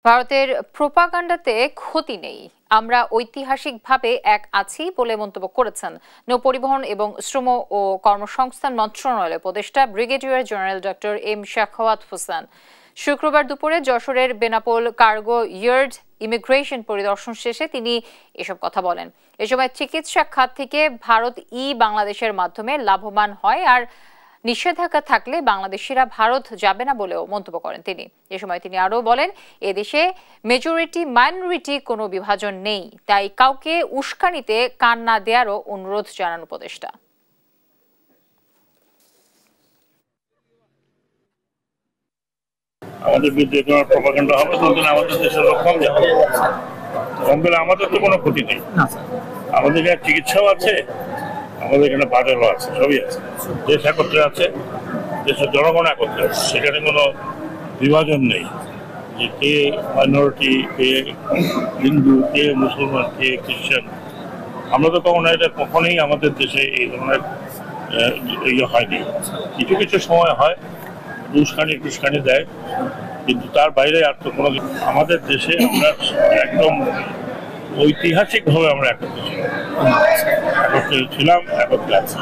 ভারতের প্রোপাগান্ডাতে ক্ষতি নেই, আমরা ঐতিহাসিকভাবে এক আছি বলে মন্তব্য করেছেন নৌপরিবহন এবং শ্রম ও কর্মসংস্থান মন্ত্রণালয়ের উপদেষ্টা brigadier general doctor M Sakhawat Hossain. শুক্রবার দুপুরে যশোরের বেনাপোল কার্গো ইয়ার্ড ইমিগ্রেশন পরিদর্শন শেষে তিনি এসব কথা বলেন। এ সময় চিকিৎসা খাত থেকে ভারত বাংলাদেশের মাধ্যমে লাভবান হয়, আর নিষেধাজ্ঞা থাকলে বাংলাদেশিরা ভারত যাবে না বলেও মন্তব্য করেন তিনি। এ সময় তিনি আরও বলেন, এদেশে মেজরিটি মাইনরিটি কোনো বিভাজন নেই, তাই কাউকে উস্কানিতে কান না দেওয়ারও অনুরোধ জানান উপদেষ্টা। আমাদের বিরুদ্ধে কোনো প্রপাগান্ডা হবে তখন আমাদের দেশের লোক কম যাবে, কম গেলে আমাদের তো কোনো ক্ষতি নেই। আমাদের এখানে চিকিৎসাও আছে, আমাদের এখানে বাজারও আছে, সবই আছে। দেশ একত্রে আছে, দেশের জনগণ একত্রে আছে, সেখানে কোনো বিভাজন নেই যে কে মাইনরিটি, কে হিন্দু, কে মুসলমান, কে খ্রিস্টান। আমরা তো কখনো এটা কখনোই আমাদের দেশে এই ধরনের ইয়ে হয়নি। কিছু কিছু সময় হয় উস্কানি দেয়, কিন্তু তার বাইরে আর তো কোনো আমাদের দেশে আমরা একদম ঐতিহাসিকভাবে আমরা একত্রে ছিলাম, একত্রে আছি।